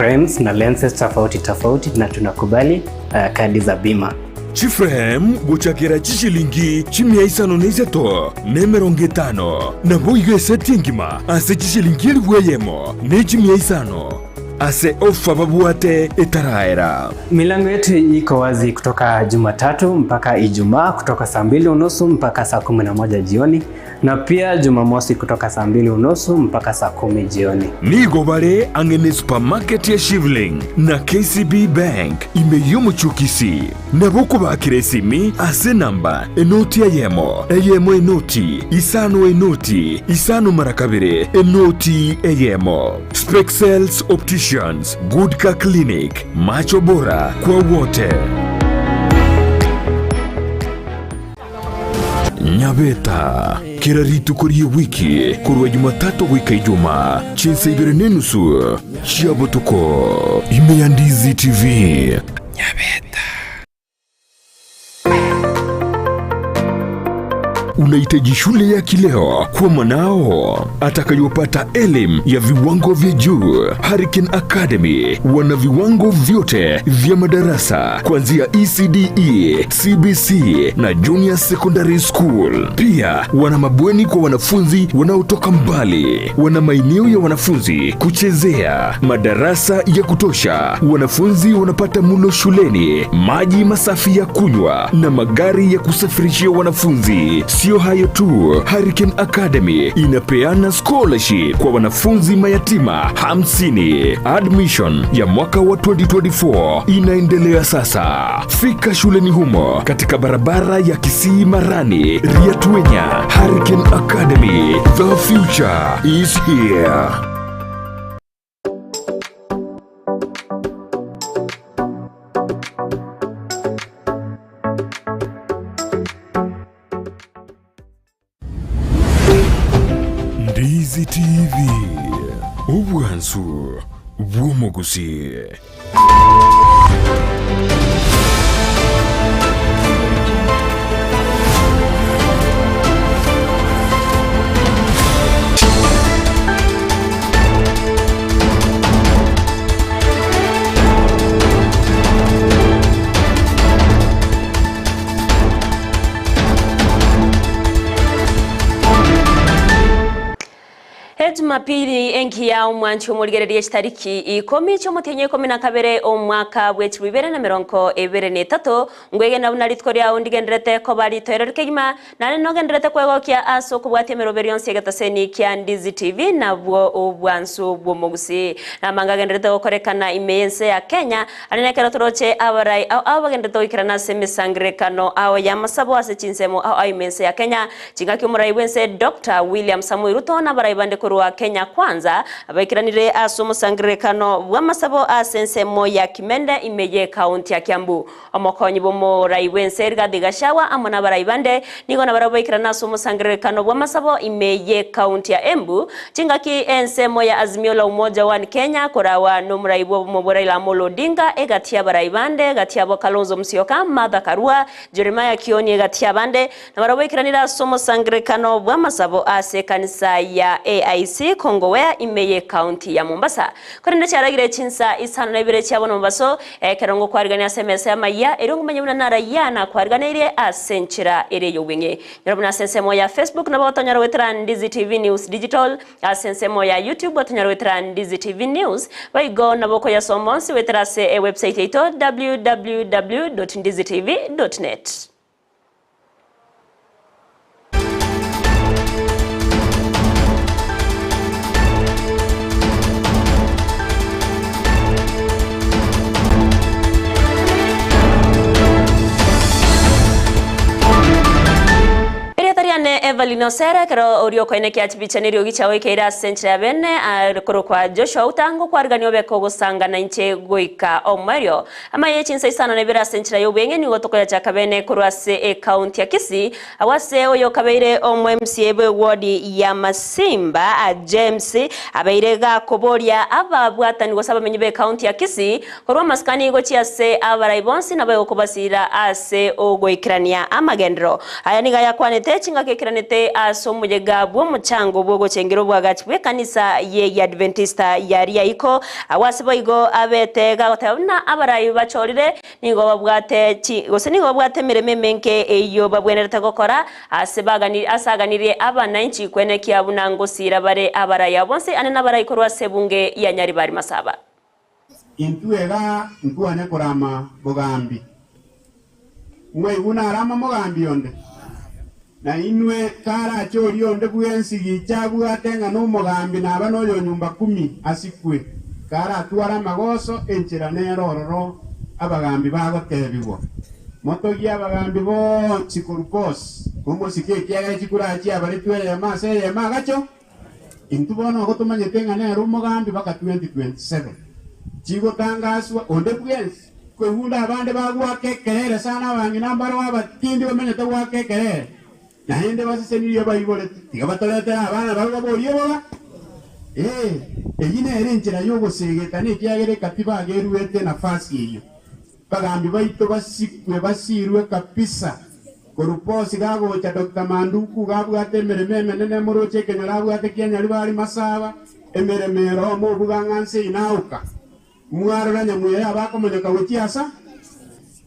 frames na lenses tofauti na tunakubali kadi za bima. Chiframe guchakira chishilingi chimia Isano nezeto nemeronge 5 na boyo setingima ase chishilingi liweyemo ne chimia Isano ase ofa babuate etaraera. Milango yetu iko wazi kutoka Jumatatu mpaka Ijumaa kutoka saa 2:30 mpaka saa 11 jioni, na pia Jumamosi kutoka saa 2:30 mpaka saa 10 jioni. Nigo bare angene supermarket ya Shivling na KCB Bank imeyumu chukisi na buku bakiresimi ase namba enoti ayemo enoti Isano marakabire enoti ayemo Spexels Opticians, Good Car Clinic, macho bora kwa wote. Nyabeta kiraritu kuri wiki kurwa Jumatatu wika Ijumaa Chinsa Ibere nenusu chiabotuko ime ya Ndizi TV. Nyabeta unahitaji shule ya kileo kwa mwanao atakayopata elimu ya viwango vya juu. Hurricane Academy wana viwango vyote vya madarasa kuanzia ECDE, CBC na Junior Secondary School. Pia wana mabweni kwa wanafunzi wanaotoka mbali. Wana maeneo ya wanafunzi kuchezea, madarasa ya kutosha. Wanafunzi wanapata mlo shuleni, maji masafi ya kunywa na magari ya kusafirishia wanafunzi. Sio hayo tu, Hurricane Academy inapeana scholarship kwa wanafunzi mayatima 50. Admission ya mwaka wa 2024 inaendelea sasa. Fika shuleni humo katika barabara ya Kisii Marani, Riatwenya. Hurricane Academy, the future is here. Ndizi TV, ubwansu bw'omugusi. Jumapili enki ya umwanchi umurigererie tariki 10 cy'umutenye 12 omwaka bw'ekiru 2023 ngwege na bunaritko rya undigenderete ko bari toyerereke gima nane nogenderete kwegokya aso kubwate meroberi yonse gataseni kya Ndizi TV nabwo ubwansu bw'omugusi namanga genderete gukorekana imense ya Kenya anenekera toroche abarai abagenderete ikirana semisangrekano aho yamasabo ase Chinsemo aho imense ya Kenya chingaki umurai wense Dr. William Samuel Ruto na barai bande wa Kenya kwanza abakiranire asomusangrekano bw'amasabo asensemo ya Kimende imeye county ya Kiambu omokonyi bomo raiwense Rigathi Gachagua amona baraibande nigo na barabikirana asomusangrekano bw'amasabo imeye county ya Embu chingaki ensemo ya Azimio la Umoja wa Kenya korawa no muraibo bomo Raila Amolo Odinga egatia baraibande gatia bo Kalonzo Musyoka Martha Karua Jeremiah Kioni egatia bande na barabikiranire asomusangrekano bw'amasabo ase kanisa ya AIC Kongowea imeye county ya Mombasa. Korenda cyaragire Chinsa Isano na Ibere cyabona Mombasa kerongo kwariganya SMS ya Amayia erongo manyuna nara yana kwarganire asenchira ere yobenge. Nyarabuna sensemo ya Facebook na batonyaro wetra Ndizi TV News Digital asensemo ya YouTube batonyaro wetra Ndizi TV News baigo na boko ya somonsi wetra se website ito www.ndizitv.net. Everlyne Osero kero orio koine kya chibichaniro gichawe keira senchira bene akoro kwa Joshua utango kwarganyo beko gusanga na inche goika omario Amayia Chinsa Isano na Ibere senchira yobenge ni gotoko ya chakabene kurwase county ya Kisii awase oyo kabeire omwe MCA bwe ward ya Masimba James abeire ga koboria ababwatani gosaba menyibe county ya Kisii korwa maskani go chiase abaraibonsi na bayo kubasira ase ogoikrania amagendro aya niga yakwanete chinga kekiranete ase asomujega bwo muchango bwo gochengero bwagati bwe kanisa ye Adventista yari yaiko awasibo igo abetega gotabuna abarayi bachorire nigo babwate gose nigo babwate mireme menke eyo babwenerete gokora asaganire abana inchi kwene kiabuna ngosira bare abaraya bonse ane nabarayi korwa sebunge ya nyari bari masaba intuega ntuane kurama bogambi mwe una rama mogambi onde na inwe kara chori onde bwensi gichabu atenga no mogambi na bano yo nyumba 10 asikwe kara tuara magoso enchira nerororo abagambi bagotebiwo moto ya abagambi bo chikurupos como sike kiaga chikura chi abari twere mase magacho intubono gotomanye tenga nero mogambi baka 2027 chigo tangaswa onde bwensi kwehunda abande bagwake kerere sana bangi nambaro abatindi bamenyete gwake kerere na hende basiseniye bayibole tigabatolete abana bagaboliye boga eyine erenchera yogo segeta ne kyagere katiba ageruete nafasi iyo bagambi baito basikwe basirwe kapisa koruposi gago cha Dr. Manduku gabwate merememe nene muroche kenyarabwate Kenya libali masaba emeremero mo buganganse inauka mwarora nyamwe abakomenya kawetiasa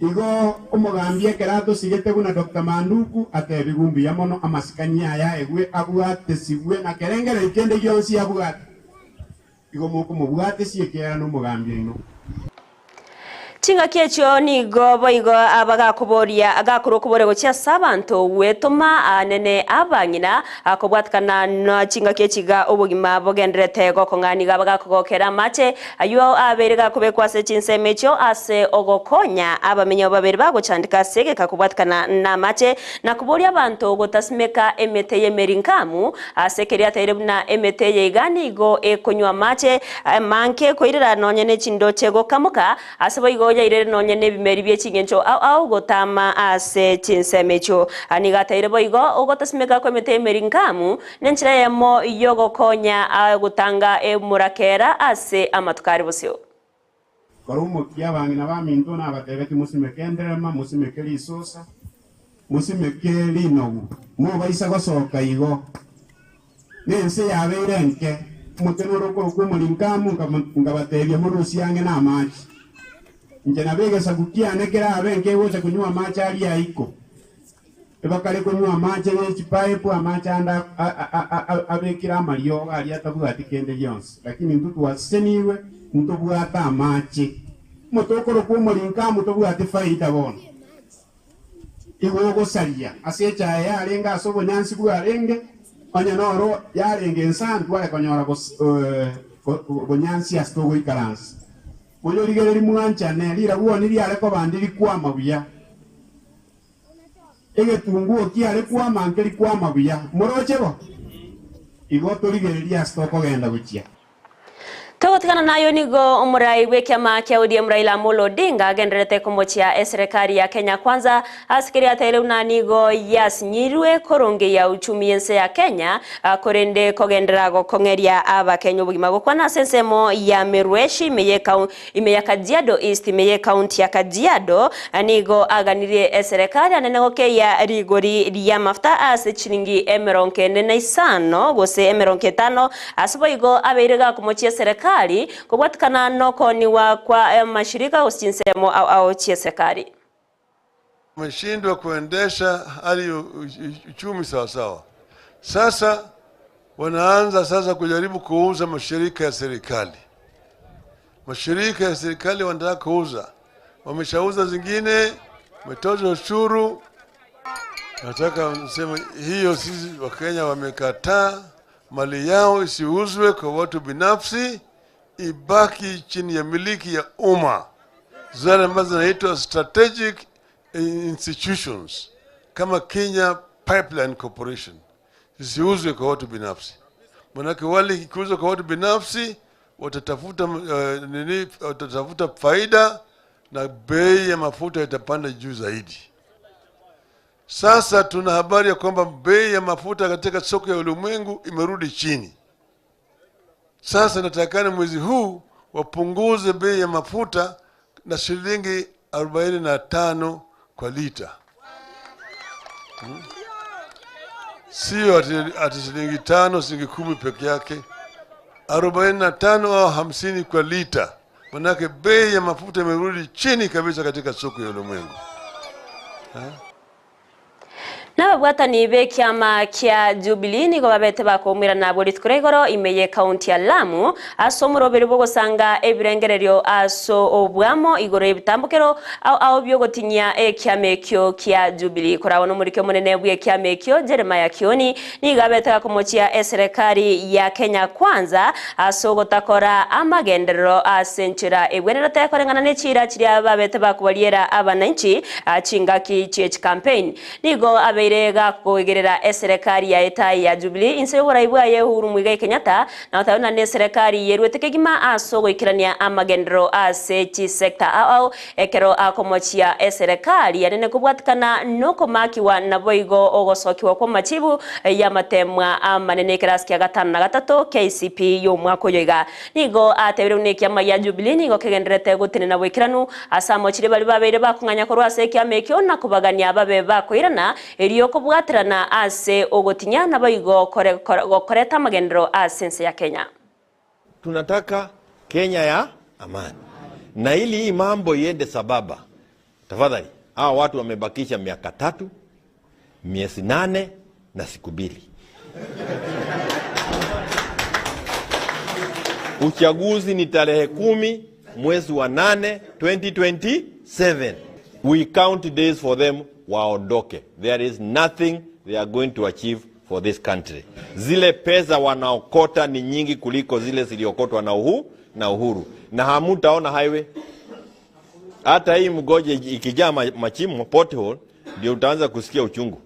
igo omugambye kerato sigete kuna Dr. Manduku atebigumbi yamono amasikanya ya egwe abwate sigwe na kerengere ikende yonsi abwate igo moko mubwate siekera no mugambye ino Chinga kecho ni gobo igo abagakuboria agakurokubore gocha sabanto wetoma anene abangina akobwatkana na chinga kechiga obugima bogendrete gokongani gabagakogokera mache ayo aberega kubekwase Chinsa mecho ase ogokonya abamenyo babiri bagochandika sege kakubwatkana na mache na kuboria abantu gotasmeka emete yemerinkamu asekeria terebna emete yegani go ekonywa mache manke koirira nonyene chindo chego kamuka asebo igo yaire nonyene bimeri byekingencho au gotama ase Chinsa mecho anigataire boigo ogotasmeka kwemete emerinkamu nenchira yemo yogo konya gutanga emurakera ase amatukari bosyo korumo kyabangina baminto na batebeti musimekenderema musimekeli isosa musimekeli nogu mo baisa gosoka igo nense yaberenke mutenoro ko kumulinkamu ngabatebye mu rusiyange na amachi njena bege sagukiane kera abenke wocha kunywa amachi ali aiko ebakale kunywa amachi y'ekipipe amachi anda abekira amalyo ali atabwati kende yonse lakini ndutu waseniwe ntobwata amachi motokoro kumulinka mutobwati faida bona igogo salia asecha yarenga asobo nyansi bwarenge onyanoro yarenge ensantu ale konyora bonyansi astogo ikaransi moyo ligereri mwancha ne lira buoni lyale ko bandiri kwa mabuya egetunguo kiale kwa mankeri kwa mabuya morochebo igoto ligereri astoko genda guchia Togotikana nayo nigo umurai wekiama kia ODM Raila Amolo Odinga genderete kumochia serikali ya Kenya Kwanza asikiri ataile unanigo yasinyirwe koronge ya uchumi yense ya Kenya korende kogendera gokongeria aba Kenya ubugima gukwana sensemo ya Merweshi imeya Kajiado East imeya county ya Kajiado nigo aganirie serikali anenegoke ya rigori ya mafta ase chiringi emeronke nene Isano gose emeronke 5 asubo igo abeirega kumochia serikali kubwatikana noko ni wa kwa mashirika usinsemo au chia serikali mashindwa kuendesha hali uchumi sawa sawa. Sasa wanaanza sasa kujaribu kuuza mashirika ya serikali. Mashirika ya serikali wanataka kuuza. Wameshauza zingine, wametoza ushuru. Nataka niseme hiyo sisi Wakenya wamekataa mali yao isiuzwe kwa watu binafsi, ibaki chini ya miliki ya umma. Zile ambazo zinaitwa strategic institutions kama Kenya Pipeline Corporation zisiuzwe kwa watu binafsi. Manake wale kiuza kwa watu binafsi watatafuta faida na bei ya mafuta itapanda juu zaidi. Sasa tuna habari ya kwamba bei ya mafuta katika soko ya ulimwengu imerudi chini. Sasa natakana mwezi huu wapunguze bei ya mafuta na shilingi 45 kwa lita. sio ati shilingi 5, shilingi 10 peke yake, 45 au 50 kwa lita. Manake bei ya mafuta imerudi chini kabisa katika soko ya ulimwengu. N'ababwatani b'ekyama kya Jubilee nigo babete bakumwira nabo litukura igoro imeye county ya Lamu aso muroberi bwo gusanga ebirengereryo aso obwamo igoro ebitambukero aho byogotinya ekyama ekyo kya Jubilee korawo no murike munene bw'ekyama ekyo Jeremiah Kioni nigo babete kumochia serikali ya Kenya Kwanza aso gotakora amagenderero asenchira ebwenerete yakorengana n'echira kiri ababete bakubaliera abananchi chingaki chech campaign nigo irega kugerera serikali ya etai ya Jubilee inse boraibu aye Uhuru Muigai Kenyatta na utaona ne serikali yerwetekegima aso goikirania amagendero ase chi sector au ekero akomochia serikali yanene kubwatikana noko makiwa naboigo ogosokiwa kwa machibu ya matemwa amanene kirasi ya 5 na 3 KCP yo mwako yoiga nigo atebere nekyama ya Jubilee nigo kegenderete gutine na bwikiranu asamo chire bali babere bakunganya korwa ase kyamekyo na kubagania babe bakoirana yoko bwatirana ase ogotinya nabayigo koreta magendero asense ya Kenya. Tunataka Kenya ya amani. Na ili hii mambo iende sababa, tafadhali, hawa watu wamebakisha miaka 3, miezi 8 na siku 2. Uchaguzi ni tarehe 10 mwezi wa 8 2027. We count days for them waondoke. There is nothing they are going to achieve for this country. Zile pesa wanaokota ni nyingi kuliko zile ziliokotwa na Uhuru. Na hamutaona highway. Hata hii mgoje ikijaa machimo pothole ndio utaanza kusikia uchungu.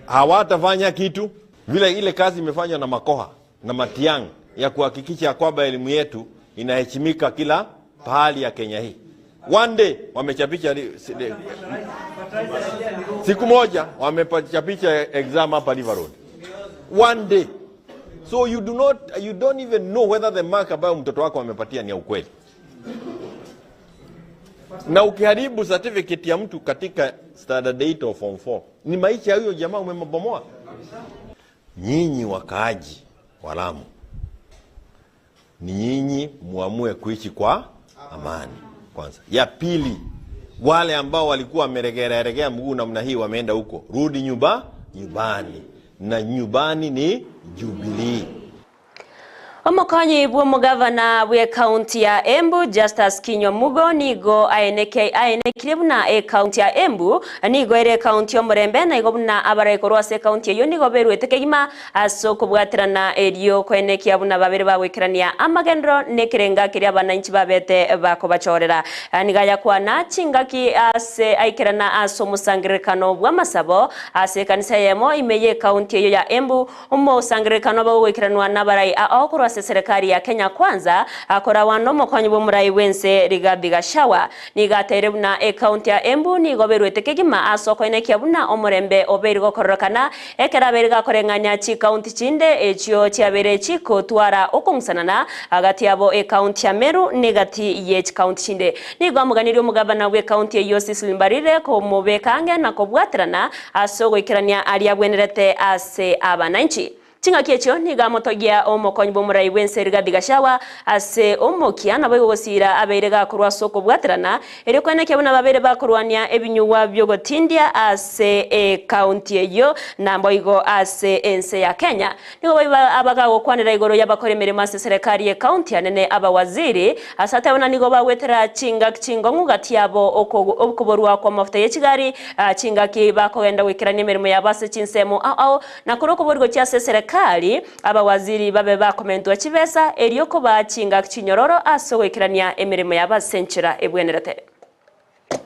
Hawatafanya kitu vile ile kazi imefanywa na Makoha na Matiang'i ya kuhakikisha kwamba elimu yetu inaheshimika kila pahali ya Kenya hii. One day wamechapisha siku moja wamechapisha exam hapa River Road. One day. So you don't even know whether the mark ambayo mtoto wako amepatia ni ukweli. Na ukiharibu certificate ya mtu katika standard 8 or form 4, ni maisha huyo jamaa umembomoa. Nyinyi wakaaji wa Lamu, ni nyinyi muamue kuishi kwa amani kwanza. Ya pili, wale ambao walikuwa wameregea mguu namna hii wameenda huko, rudi nyumbani. Na nyumbani ni Jubilee. Omokonyi bw'omugavana bwe county ya Embu Justus Kinywa Mugo nigo aenekire buna county ya Embu nigo ere county omurembe na igo buna abarayikorwa se county yo nigo berwetekegima aso kubwatirana eriyo kwenekia buna babere bagwikirania amagendero nekirenga kiri abananchi babete bakobachorera nigaya kwana chingaki ase aikirana aso musangirikano bw'amasabo ase kanisa yemo imeye county yo ya Embu musangirikano bagwikiranwa n'abarayi aho serikali ya Kenya Kwanza akora wano mokonyi b'omurayi wense Rigathi Gachagua nigatere buna county ya Embu nigoberwetekegima asoko inekia buna omurembe obergo kororokana ekera berga korenganya chi county chinde ekyo cyabere chiko twara okungsanana agati yabo county ya Meru negati ye county chinde nigo muganiri umugabana we county yo Sisilimbarire ko mubekange na kobwatirana asogo ikirania alia bwenerete ase abananchi. Chinga kiecho niga motogia omokonyi b'omurayi wense Rigathi Gachagua ase omokia nabagosira aberega kurwa soko bwatirana eri kweneke buna babere bakurwania ebinyuwa byogotindia ase county yo namboigo ase ense ya Kenya nigo abagago kwanira igoro y'abakoremere mase serikali ya county anene abawaziri asate bana nigo bawetera chingo ngugati yabo okuborwa kwa mafuta y'ekigari chingaki bakogenda wikirania emirimo yabase chinsemo au nakuro kuborgo cyase serikali abawaziri babe bakomentwa kibesa eriyoko bachinga kinyororo asowekirania emirimo yabasenchira ebwenerete.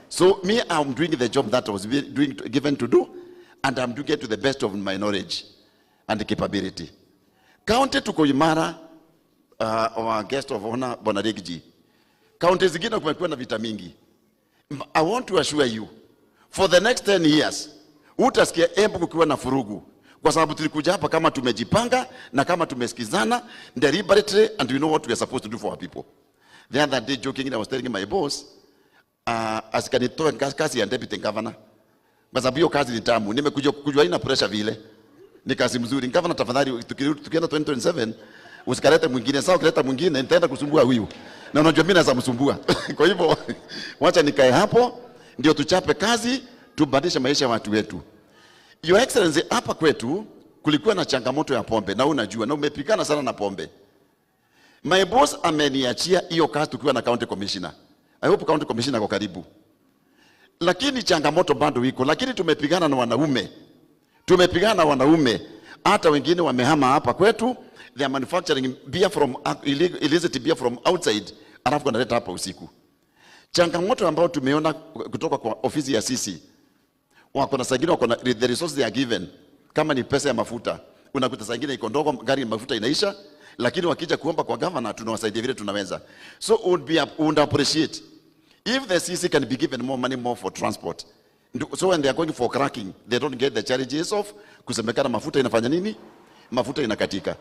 So me, I'm doing the job that I was given to do, and I'm doing it to the best of my knowledge and the capability. County to Koimara, our guest of honor Bonadegji. County zingine kumekuwa na vita mingi. I want to assure you, for the next 10 years, utasikia Embu kukiwa na furugu. Kwa sababu tulikuja hapa kama tumejipanga na kama tumesikizana deliberately, and we know what we are supposed to do for our people. The other day joking, I was telling my boss, asikanitoe kazi ya deputy governor. Kwa sababu hiyo kazi ni tamu. Nimekuja kujua ina pressure vile. ni kazi mzuri. Gavana, tafadhali tukienda 2027 usikalete mwingine. Sawa, ukileta mwingine nitaenda kusumbua huyu. Na unajua mimi naweza msumbua. Kwa hivyo wacha nikae hapo ndio tuchape kazi, tubadilishe maisha ya watu wetu. Your Excellency, hapa kwetu kulikuwa na changamoto ya pombe na unajua, na umepigana sana na pombe. My boss ameniachia hiyo kazi tukiwa na county commissioner. I hope county commissioner kwa karibu. Lakini changamoto bado iko, lakini tumepigana na wanaume. Tumepigana na wanaume. Hata wengine wamehama hapa kwetu, they are manufacturing beer from illicit beer from outside, alafu wanaleta hapa usiku. Changamoto ambayo tumeona kutoka kwa ofisi ya sisi, wako na sagini, wako na the resources they are given. Kama ni pesa ya mafuta, unakuta sagini iko ndogo, gari ya mafuta inaisha, lakini wakija kuomba kwa governor tunawasaidia vile tunaweza. So would appreciate if the CC can be given more money more for transport. So when they are going for cracking, they don't get the charges of kusemekana mafuta inafanya nini? Mafuta inakatika.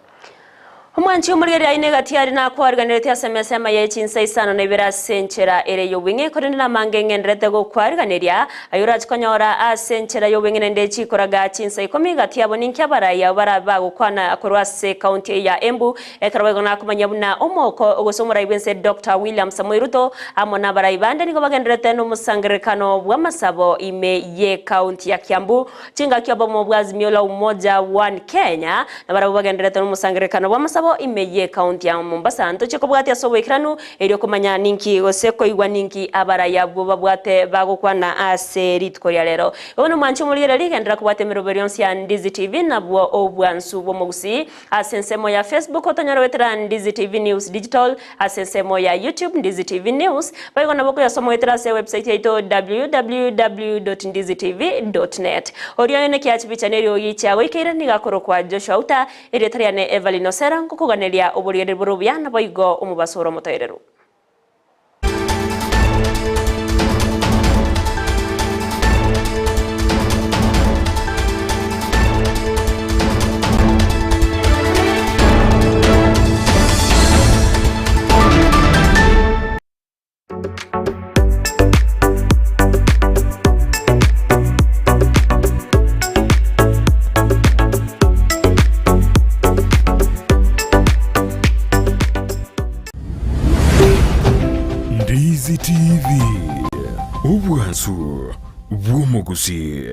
Mwanchi umurigeri aine gatiari na kwariganirete asemesema ya Chinsa Isano na Ibere asenchera ere yobwinge korende na mangenge ndrete go kwariganiria ayura chikonyora asenchera yobwinge nende chikoraga Chinsa ikomi gatiabo ninkia baraya baraba gukwana akorwase county ya Embu ekarwego na kumanyabuna omoko ogosomora ibense Dr. William Samoei Ruto amona baraibande nigo bagendrete no musangirikano bwa masabo ime ye county ya Kiambu chinga kiabo mobwazi miola umoja one Kenya na barabo bagendrete no musangirikano bwa masabo imeye county ya Mombasa ntoche ko bwate asobo ikiranu eri kumanya ninki oseko igwa ninki abara yabwo babwate bagukwana aserit koria lero ono mancho mulire ligendera kubwate miroberions ya Ndizi TV nabwo obwansu bwo Gusii asensemo ya Facebook otonyoro wetra Ndizi TV News Digital asensemo ya YouTube Ndizi TV News bayigo naboko ya somo wetra se website yaito www.ndizitv.net oriyo ne kyachibi channel yo yicha wikire nigakoro kwa Joshua Uta eri tariane Everlyne Osero kuganeria oburire burubya naboigo umubasoro mutoyerero. Ndizi TV, ubwansu bwo Gusii.